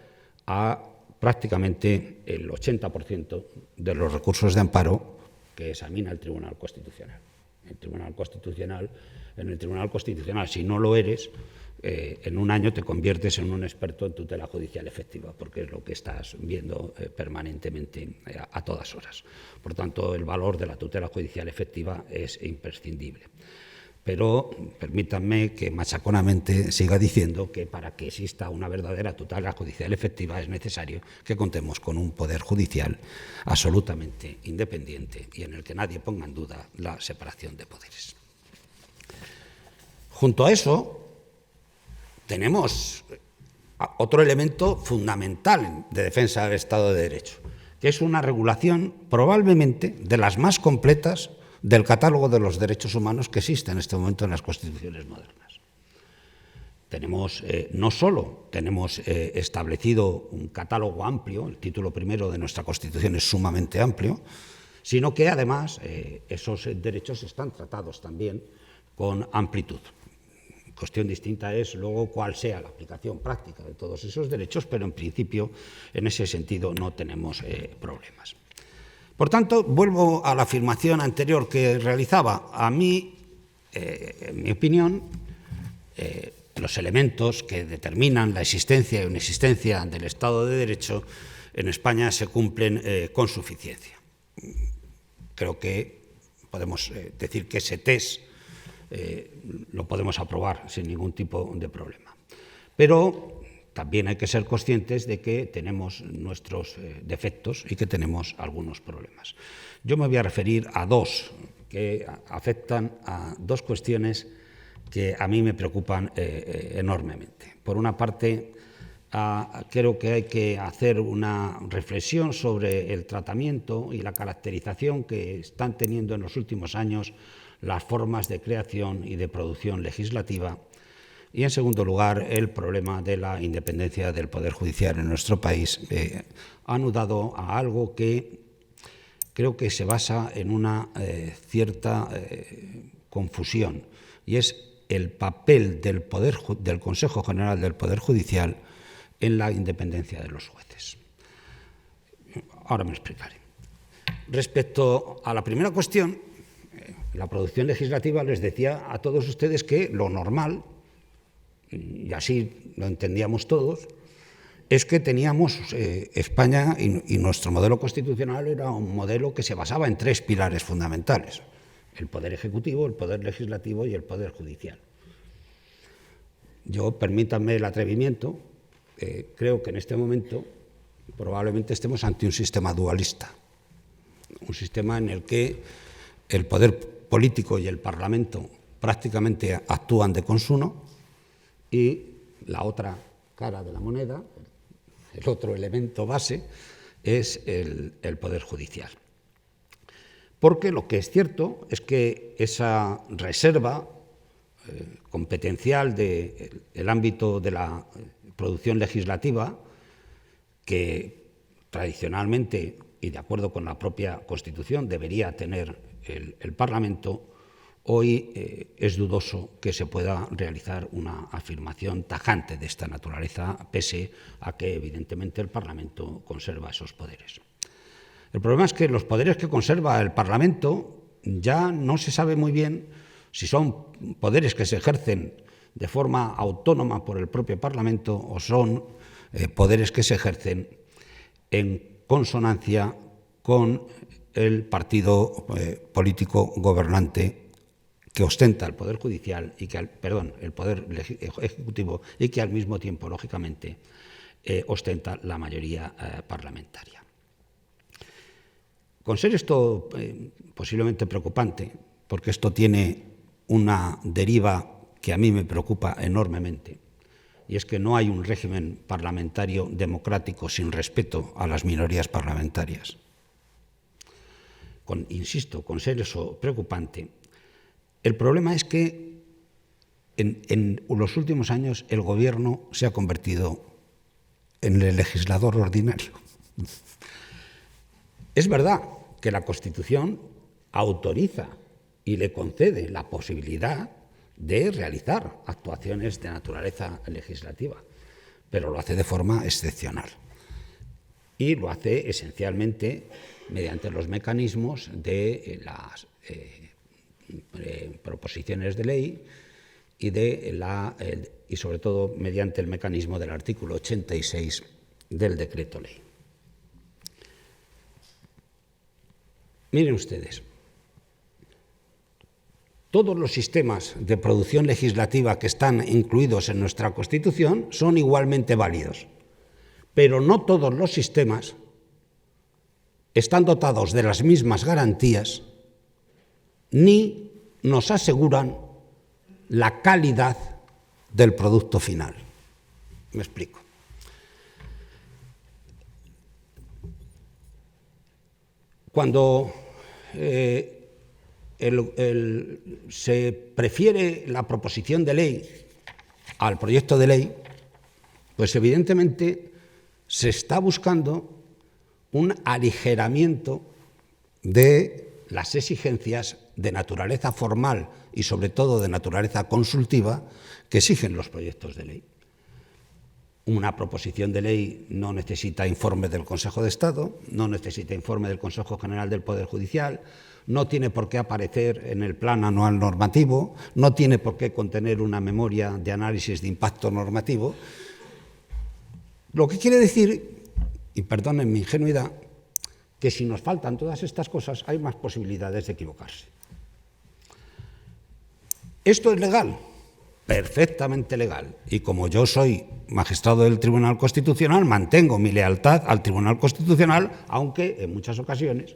a prácticamente el 80% de los recursos de amparo que examina el Tribunal Constitucional. el Tribunal Constitucional. En el Tribunal Constitucional, si no lo eres, en un año te conviertes en un experto en tutela judicial efectiva, porque es lo que estás viendo permanentemente a todas horas. Por tanto, el valor de la tutela judicial efectiva es imprescindible. Pero permítanme que machaconamente siga diciendo que para que exista una verdadera tutela judicial efectiva es necesario que contemos con un poder judicial absolutamente independiente y en el que nadie ponga en duda la separación de poderes. Junto a eso, tenemos otro elemento fundamental de defensa del Estado de Derecho, que es una regulación probablemente de las más completas del catálogo de los derechos humanos que existe en este momento en las constituciones modernas. Tenemos, no solo tenemos establecido un catálogo amplio, el título primero de nuestra Constitución es sumamente amplio, sino que además esos derechos están tratados también con amplitud. Cuestión distinta es luego cuál sea la aplicación práctica de todos esos derechos, pero en principio en ese sentido no tenemos problemas. Por tanto, vuelvo a la afirmación anterior que realizaba. A mí, en mi opinión, los elementos que determinan la existencia y inexistencia del Estado de Derecho en España se cumplen con suficiencia. Creo que podemos decir que ese test lo podemos aprobar sin ningún tipo de problema. Pero también hay que ser conscientes de que tenemos nuestros defectos y que tenemos algunos problemas. Yo me voy a referir a dos que afectan a dos cuestiones que a mí me preocupan enormemente. Por una parte, creo que hay que hacer una reflexión sobre el tratamiento y la caracterización que están teniendo en los últimos años las formas de creación y de producción legislativa. Y, en segundo lugar, el problema de la independencia del Poder Judicial en nuestro país, anudado a algo que creo que se basa en una cierta confusión, y es el papel del Consejo General del Poder Judicial en la independencia de los jueces. Ahora me explicaré. Respecto a la primera cuestión, la producción legislativa, les decía a todos ustedes que lo normal, y así lo entendíamos todos, es que teníamos España y nuestro modelo constitucional era un modelo que se basaba en tres pilares fundamentales: el poder ejecutivo, el poder legislativo y el poder judicial. Yo, permítanme el atrevimiento, creo que en este momento probablemente estemos ante un sistema dualista, un sistema en el que el poder político y el Parlamento prácticamente actúan de consuno y la otra cara de la moneda, el otro elemento base, es el poder judicial. Porque lo que es cierto es que esa reserva competencial del ámbito de la producción legislativa, que tradicionalmente y de acuerdo con la propia Constitución debería tener el Parlamento, hoy es dudoso que se pueda realizar una afirmación tajante de esta naturaleza, pese a que evidentemente el Parlamento conserva esos poderes. El problema es que los poderes que conserva el Parlamento ya no se sabe muy bien si son poderes que se ejercen de forma autónoma por el propio Parlamento o son poderes que se ejercen en consonancia con el partido político gobernante que ostenta el Poder Judicial y el Poder Ejecutivo, y que al mismo tiempo, lógicamente, ostenta la mayoría parlamentaria. Con ser esto posiblemente preocupante, porque esto tiene una deriva que a mí me preocupa enormemente, y es que no hay un régimen parlamentario democrático sin respeto a las minorías parlamentarias. Insisto, con ser eso preocupante, el problema es que en los últimos años el Gobierno se ha convertido en el legislador ordinario. Es verdad que la Constitución autoriza y le concede la posibilidad de realizar actuaciones de naturaleza legislativa, pero lo hace de forma excepcional y lo hace esencialmente mediante los mecanismos de proposiciones de ley y sobre todo mediante el mecanismo del artículo 86 del decreto ley. Miren ustedes, todos los sistemas de producción legislativa que están incluidos en nuestra Constitución son igualmente válidos, pero no todos los sistemas están dotados de las mismas garantías ni nos aseguran la calidad del producto final. Me explico. Cuando se prefiere la proposición de ley al proyecto de ley, pues evidentemente se está buscando un aligeramiento de las exigencias de naturaleza formal y sobre todo de naturaleza consultiva que exigen los proyectos de ley. Una proposición de ley no necesita informe del Consejo de Estado, no necesita informe del Consejo General del Poder Judicial, no tiene por qué aparecer en el plan anual normativo, no tiene por qué contener una memoria de análisis de impacto normativo. Lo que quiere decir, y perdonen mi ingenuidad, que si nos faltan todas estas cosas hay más posibilidades de equivocarse. ¿Esto es legal? Perfectamente legal. Y como yo soy magistrado del Tribunal Constitucional, mantengo mi lealtad al Tribunal Constitucional, aunque en muchas ocasiones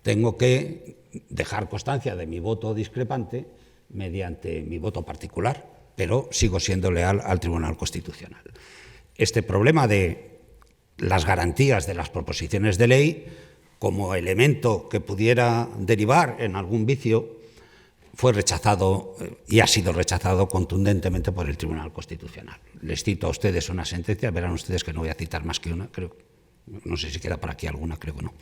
tengo que dejar constancia de mi voto discrepante mediante mi voto particular, pero sigo siendo leal al Tribunal Constitucional. Este problema de las garantías de las proposiciones de ley, como elemento que pudiera derivar en algún vicio, fue rechazado y ha sido rechazado contundentemente por el Tribunal Constitucional. Les cito a ustedes una sentencia, verán ustedes que no voy a citar más que una, creo, no sé si queda por aquí alguna, creo que no,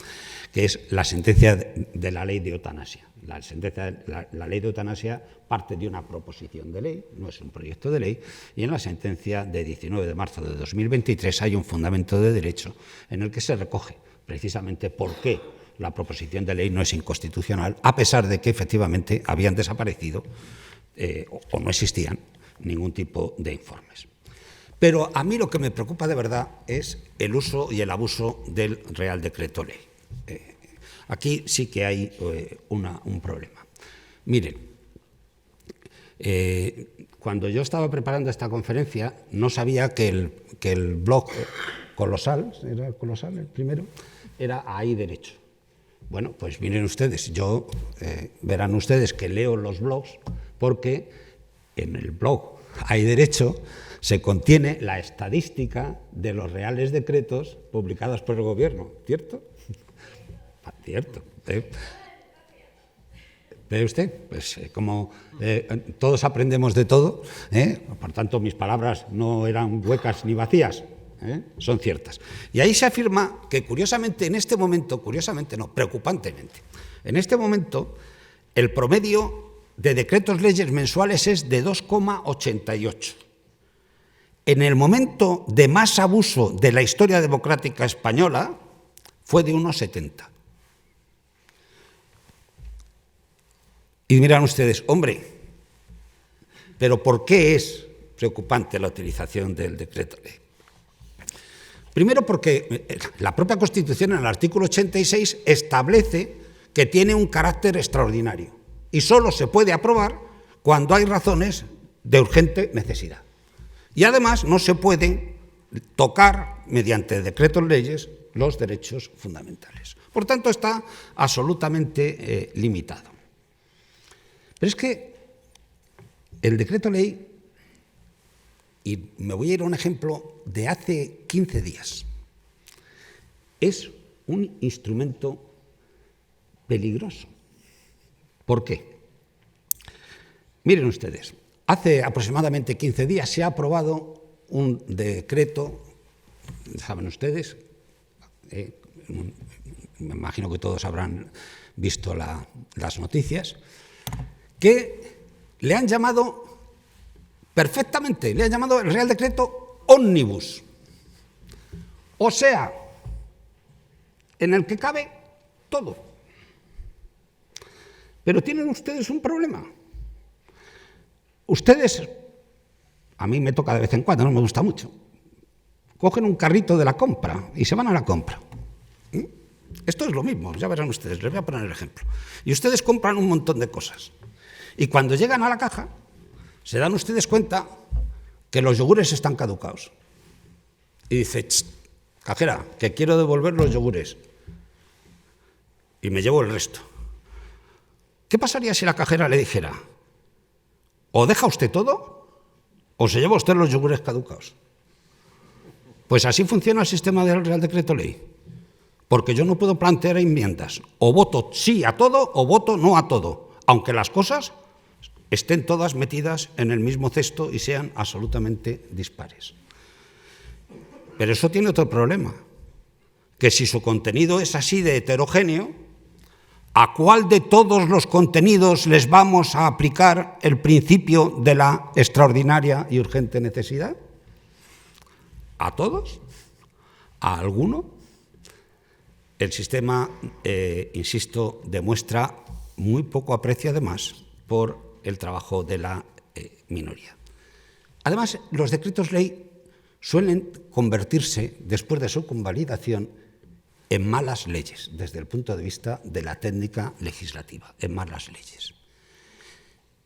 que es la sentencia de la ley de eutanasia. La ley de eutanasia parte de una proposición de ley, no es un proyecto de ley, y en la sentencia de 19 de marzo de 2023 hay un fundamento de derecho en el que se recoge precisamente por qué la proposición de ley no es inconstitucional, a pesar de que efectivamente habían desaparecido o no existían ningún tipo de informes. Pero a mí lo que me preocupa de verdad es el uso y el abuso del Real Decreto Ley. Aquí sí que hay un problema. Miren, cuando yo estaba preparando esta conferencia no sabía que el blog Colosal, ¿era Colosal el primero? Era Ahí Derecho. Bueno, pues miren ustedes, verán ustedes que leo los blogs porque en el blog Hay Derecho se contiene la estadística de los reales decretos publicados por el Gobierno, ¿cierto? Cierto. ¿Ve usted? Pues como todos aprendemos de todo, por tanto mis palabras no eran huecas ni vacías, son ciertas. Y ahí se afirma que curiosamente en este momento, preocupantemente, en este momento el promedio de decretos leyes mensuales es de 2,88. En el momento de más abuso de la historia democrática española fue de 1,70. Y miran ustedes, hombre, pero ¿por qué es preocupante la utilización del decreto ley? Primero porque la propia Constitución en el artículo 86 establece que tiene un carácter extraordinario y solo se puede aprobar cuando hay razones de urgente necesidad. Y además no se pueden tocar mediante decretos leyes los derechos fundamentales. Por tanto, está absolutamente limitado. Pero es que el decreto ley, y me voy a ir a un ejemplo de hace 15 días, es un instrumento peligroso. ¿Por qué? Miren ustedes, hace aproximadamente 15 días se ha aprobado un decreto, saben ustedes, me imagino que todos habrán visto las noticias, que le han llamado perfectamente, le han llamado el Real Decreto Ómnibus. O sea, en el que cabe todo. Pero tienen ustedes un problema. Ustedes, a mí me toca de vez en cuando, no me gusta mucho, cogen un carrito de la compra y se van a la compra. Esto es lo mismo, ya verán ustedes, les voy a poner el ejemplo. Y ustedes compran un montón de cosas. Y cuando llegan a la caja, se dan ustedes cuenta que los yogures están caducados. Y dice, cajera, que quiero devolver los yogures. Y me llevo el resto. ¿Qué pasaría si la cajera le dijera, o deja usted todo, o se lleva usted los yogures caducados? Pues así funciona el sistema del Real Decreto Ley. Porque yo no puedo plantear enmiendas. O voto sí a todo o voto no a todo. Aunque las cosas estén todas metidas en el mismo cesto y sean absolutamente dispares. Pero eso tiene otro problema. Que si su contenido es así de heterogéneo, ¿a cuál de todos los contenidos les vamos a aplicar el principio de la extraordinaria y urgente necesidad? ¿A todos? ¿A alguno? El sistema, insisto, demuestra muy poco aprecio, además, por el trabajo de la minoría. Además, los decretos ley suelen convertirse, después de su convalidación, en malas leyes, desde el punto de vista de la técnica legislativa, en malas leyes.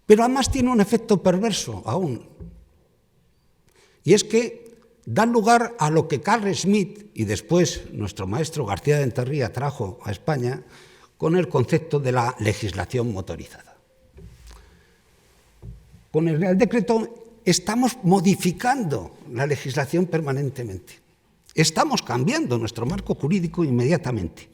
Pero además tiene un efecto perverso aún, y es que dan lugar a lo que Carl Schmitt y después nuestro maestro García de Enterría trajo a España con el concepto de la legislación motorizada. Con el Real Decreto estamos modificando la legislación permanentemente. Estamos cambiando nuestro marco jurídico inmediatamente.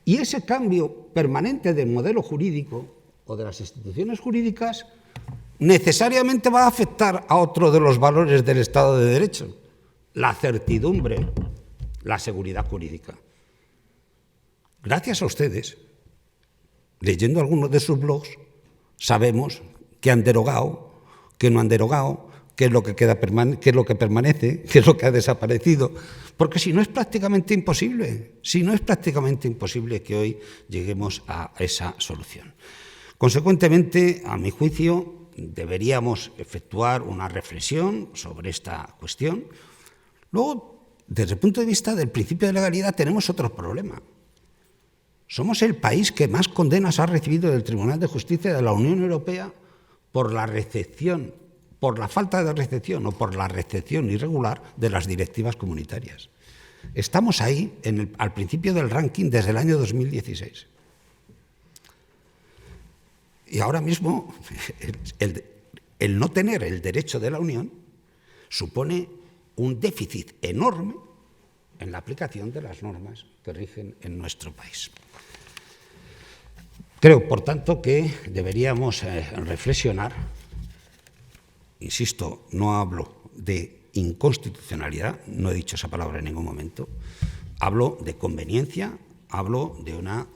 Y ese cambio permanente del modelo jurídico o de las instituciones jurídicas necesariamente va a afectar a otro de los valores del Estado de Derecho, la certidumbre, la seguridad jurídica. Gracias a ustedes, leyendo algunos de sus blogs, sabemos que han derogado, que no han derogado, qué es lo que queda, qué es lo que permanece, qué es lo que ha desaparecido, porque si no es prácticamente imposible, que hoy lleguemos a esa solución. Consecuentemente, a mi juicio, deberíamos efectuar una reflexión sobre esta cuestión. Luego, desde el punto de vista del principio de legalidad, tenemos otro problema. Somos el país que más condenas ha recibido del Tribunal de Justicia de la Unión Europea por la recepción, por la falta de recepción o por la recepción irregular de las directivas comunitarias. Estamos ahí, al principio del ranking, desde el año 2016. Y ahora mismo, el no tener el derecho de la Unión supone un déficit enorme en la aplicación de las normas que rigen en nuestro país. Creo, por tanto, que deberíamos reflexionar. Insisto, no hablo de inconstitucionalidad, no he dicho esa palabra en ningún momento, hablo de conveniencia, hablo de una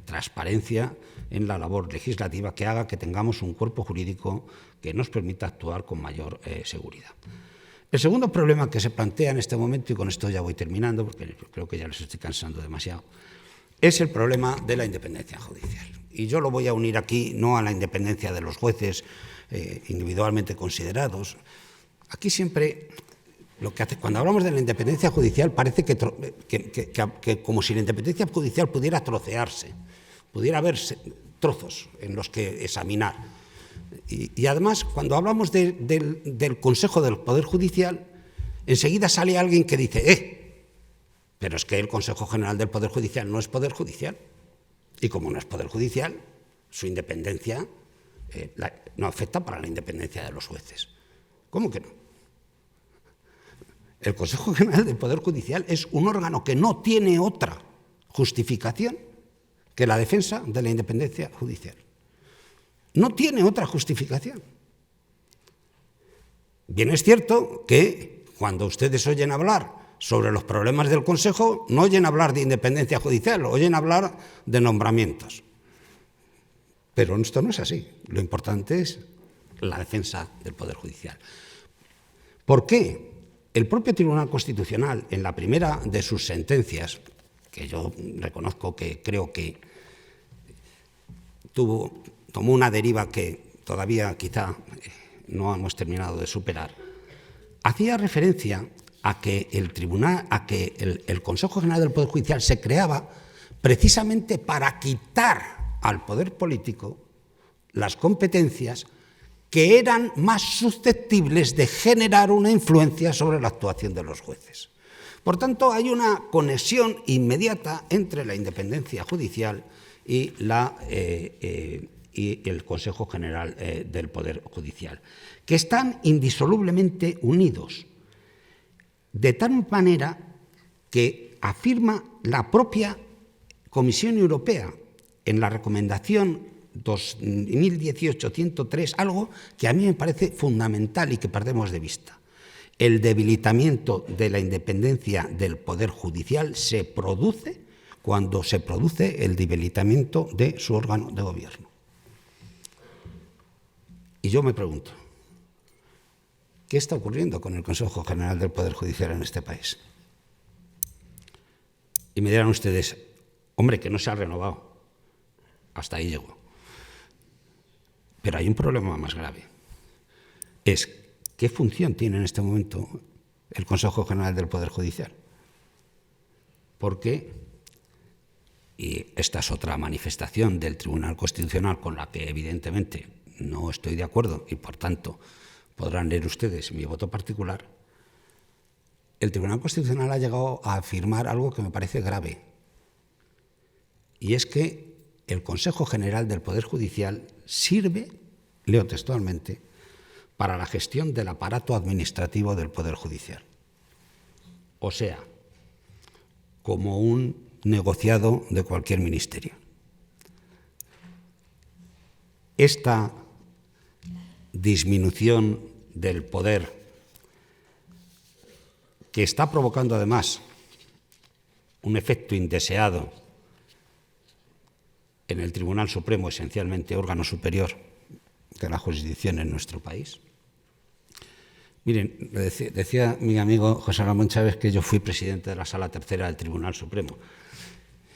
transparencia en la labor legislativa que haga que tengamos un cuerpo jurídico que nos permita actuar con mayor seguridad. El segundo problema que se plantea en este momento, y con esto ya voy terminando porque creo que ya les estoy cansando demasiado, es el problema de la independencia judicial. Y yo lo voy a unir aquí no a la independencia de los jueces individualmente considerados. Aquí siempre lo que hace, cuando hablamos de la independencia judicial, parece que como si la independencia judicial pudiera trocearse, pudiera haber trozos en los que examinar. Y además, cuando hablamos del Consejo del Poder Judicial, enseguida sale alguien que dice, pero es que el Consejo General del Poder Judicial no es Poder Judicial. Y como no es Poder Judicial, su independencia no afecta para la independencia de los jueces. ¿Cómo que no? El Consejo General del Poder Judicial es un órgano que no tiene otra justificación que la defensa de la independencia judicial. No tiene otra justificación. Bien es cierto que cuando ustedes oyen hablar sobre los problemas del Consejo, no oyen hablar de independencia judicial, oyen hablar de nombramientos. Pero esto no es así. Lo importante es la defensa del Poder Judicial. ¿Por qué? El propio Tribunal Constitucional, en la primera de sus sentencias, que yo reconozco que creo que tomó una deriva que todavía quizá no hemos terminado de superar, hacía referencia a que el Consejo General del Poder Judicial se creaba precisamente para quitar al poder político las competencias que eran más susceptibles de generar una influencia sobre la actuación de los jueces. Por tanto, hay una conexión inmediata entre la independencia judicial y el Consejo General del Poder Judicial, que están indisolublemente unidos, de tal manera que afirma la propia Comisión Europea en la recomendación 2018-103, algo que a mí me parece fundamental y que perdemos de vista. El debilitamiento de la independencia del Poder Judicial se produce cuando se produce el debilitamiento de su órgano de gobierno. Y yo me pregunto, ¿qué está ocurriendo con el Consejo General del Poder Judicial en este país? Y me dirán ustedes, hombre, que no se ha renovado. Hasta ahí llego. Pero hay un problema más grave. Es, ¿qué función tiene en este momento el Consejo General del Poder Judicial? Porque, y esta es otra manifestación del Tribunal Constitucional con la que evidentemente no estoy de acuerdo y por tanto podrán leer ustedes mi voto particular, el Tribunal Constitucional ha llegado a afirmar algo que me parece grave, y es que el Consejo General del Poder Judicial sirve, leo textualmente, para la gestión del aparato administrativo del Poder Judicial. O sea, como un negociado de cualquier ministerio. Esta disminución del poder, que está provocando además un efecto indeseado en el Tribunal Supremo, esencialmente órgano superior de la jurisdicción en nuestro país. Miren, decía mi amigo José Ramón Chávez que yo fui presidente de la Sala Tercera del Tribunal Supremo.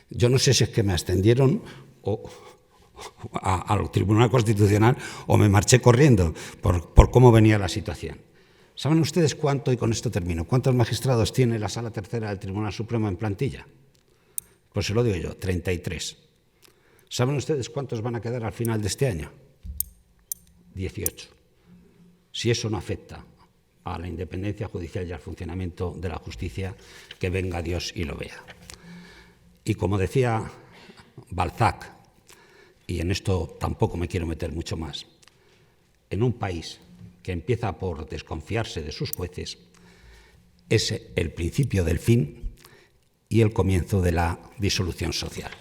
Yo no sé si es que me ascendieron al Tribunal Constitucional o me marché corriendo por cómo venía la situación. ¿Saben ustedes cuánto, y con esto termino, cuántos magistrados tiene la Sala Tercera del Tribunal Supremo en plantilla? Pues se lo digo yo, 33. ¿Saben ustedes cuántos van a quedar al final de este año? 18. Si eso no afecta a la independencia judicial y al funcionamiento de la justicia, que venga Dios y lo vea. Y como decía Balzac, y en esto tampoco me quiero meter mucho más, en un país que empieza por desconfiarse de sus jueces, es el principio del fin y el comienzo de la disolución social.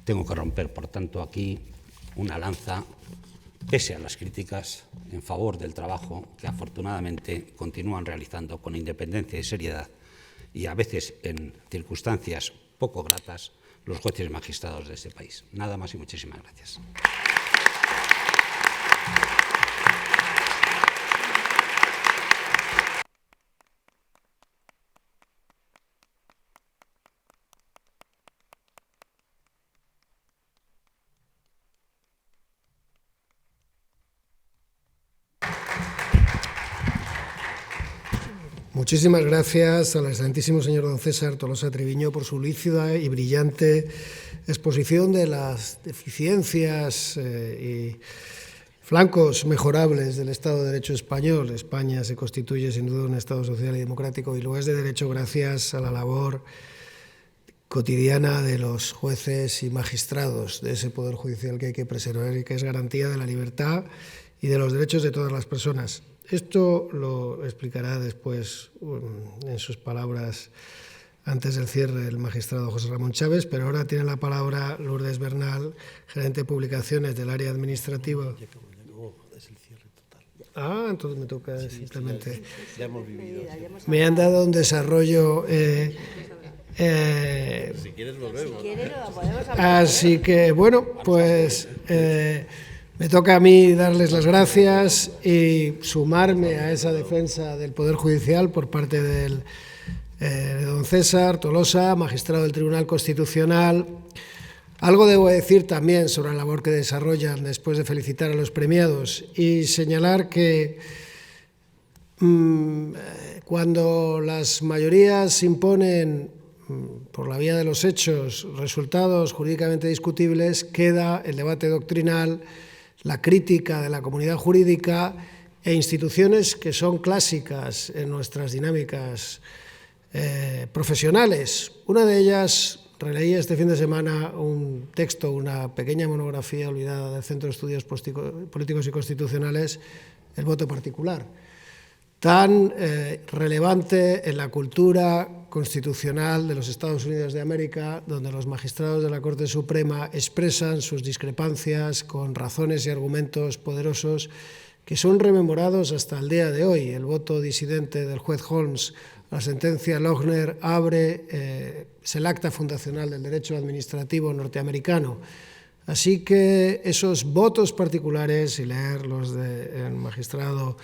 Tengo que romper, por tanto, aquí una lanza, pese a las críticas, en favor del trabajo que afortunadamente continúan realizando con independencia y seriedad, y a veces en circunstancias poco gratas, los jueces y magistrados de este país. Nada más y muchísimas gracias. Muchísimas gracias al excelentísimo señor don César Tolosa Triviño por su lúcida y brillante exposición de las deficiencias y flancos mejorables del Estado de Derecho español. España se constituye sin duda un Estado social y democrático y lo es de derecho gracias a la labor cotidiana de los jueces y magistrados de ese Poder Judicial que hay que preservar y que es garantía de la libertad y de los derechos de todas las personas. Esto lo explicará después en sus palabras antes del cierre el magistrado José Ramón Chávez, pero ahora tiene la palabra Lourdes Bernal, gerente de publicaciones del área administrativa. Ah, entonces me toca simplemente. Ya hemos vivido. Me han dado un desarrollo. Si quieres volvemos. Así que, bueno, pues me toca a mí darles las gracias y sumarme a esa defensa del Poder Judicial por parte de don César Tolosa, magistrado del Tribunal Constitucional, Algo debo decir también sobre la labor que desarrollan después de felicitar a los premiados y señalar que cuando las mayorías imponen por la vía de los hechos resultados jurídicamente discutibles, queda el debate doctrinal, la crítica de la comunidad jurídica e instituciones que son clásicas en nuestras dinámicas profesionales. Una de ellas, releí este fin de semana un texto, una pequeña monografía olvidada del Centro de Estudios Políticos y Constitucionales, el voto particular, tan relevante en la cultura constitucional de los Estados Unidos de América, donde los magistrados de la Corte Suprema expresan sus discrepancias con razones y argumentos poderosos que son rememorados hasta el día de hoy. El voto disidente del juez Holmes, la sentencia Lochner, es el acta fundacional del derecho administrativo norteamericano. Así que esos votos particulares, y leer los del magistrado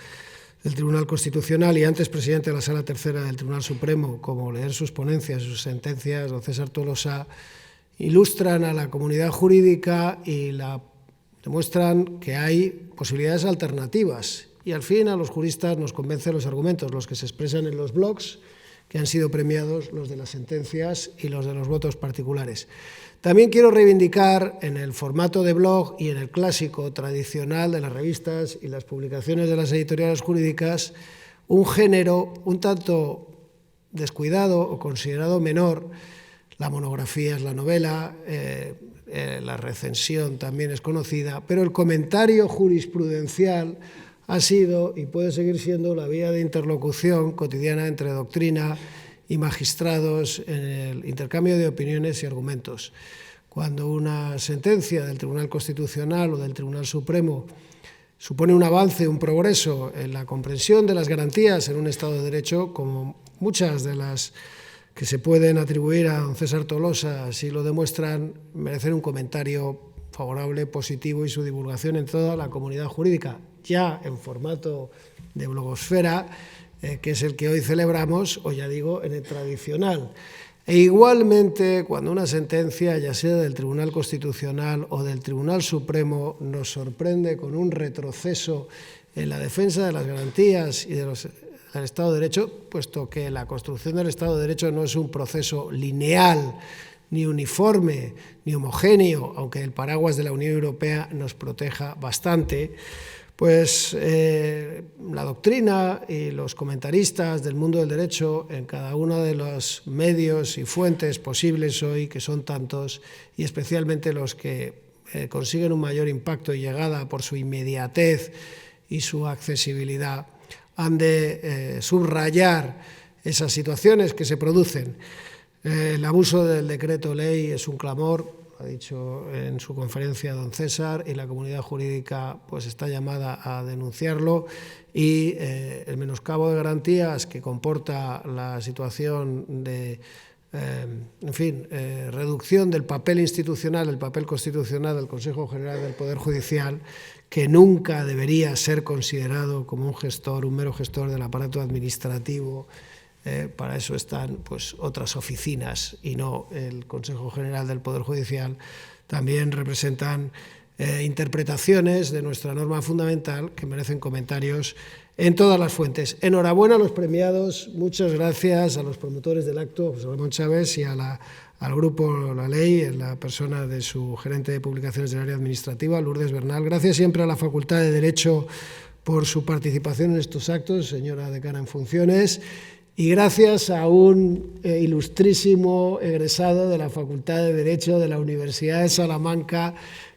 del Tribunal Constitucional y antes presidente de la Sala Tercera del Tribunal Supremo, como leer sus ponencias, sus sentencias, don César Tolosa, ilustran a la comunidad jurídica y demuestran que hay posibilidades alternativas. Y al fin a los juristas nos convencen los argumentos, los que se expresan en los blogs, que han sido premiados, los de las sentencias y los de los votos particulares. También quiero reivindicar en el formato de blog y en el clásico tradicional de las revistas y las publicaciones de las editoriales jurídicas un género un tanto descuidado o considerado menor. La monografía es la novela, la recensión también es conocida, pero el comentario jurisprudencial ha sido y puede seguir siendo la vía de interlocución cotidiana entre doctrina y magistrados en el intercambio de opiniones y argumentos. Cuando una sentencia del Tribunal Constitucional o del Tribunal Supremo supone un avance, un progreso en la comprensión de las garantías en un Estado de Derecho, como muchas de las que se pueden atribuir a don César Tolosa, así lo demuestran, merecen un comentario favorable, positivo y su divulgación en toda la comunidad jurídica, ya en formato de blogosfera, que es el que hoy celebramos, o ya digo, en el tradicional. E igualmente, cuando una sentencia, ya sea del Tribunal Constitucional o del Tribunal Supremo, nos sorprende con un retroceso en la defensa de las garantías y del Estado de Derecho, puesto que la construcción del Estado de Derecho no es un proceso lineal, ni uniforme, ni homogéneo, aunque el paraguas de la Unión Europea nos proteja bastante, pues la doctrina y los comentaristas del mundo del derecho en cada uno de los medios y fuentes posibles hoy, que son tantos, y especialmente los que consiguen un mayor impacto y llegada por su inmediatez y su accesibilidad, han de subrayar esas situaciones que se producen. El abuso del decreto ley es un clamor, ha dicho en su conferencia don César, y la comunidad jurídica pues está llamada a denunciarlo, y el menoscabo de garantías que comporta la situación de reducción del papel institucional, el papel constitucional del Consejo General del Poder Judicial, que nunca debería ser considerado como un gestor, un mero gestor del aparato administrativo. Para eso están pues otras oficinas y no el Consejo General del Poder Judicial. También representan interpretaciones de nuestra norma fundamental que merecen comentarios en todas las fuentes. Enhorabuena a los premiados, muchas gracias a los promotores del acto, José Ramón Chávez, y al Grupo La Ley, en la persona de su gerente de publicaciones del área administrativa, Lourdes Bernal. Gracias siempre a la Facultad de Derecho por su participación en estos actos, señora decana en funciones. Y gracias a un ilustrísimo egresado de la Facultad de Derecho de la Universidad de Salamanca,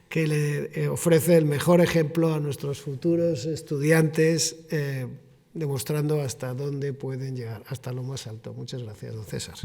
que le ofrece el mejor ejemplo a nuestros futuros estudiantes, demostrando hasta dónde pueden llegar, hasta lo más alto. Muchas gracias, don César.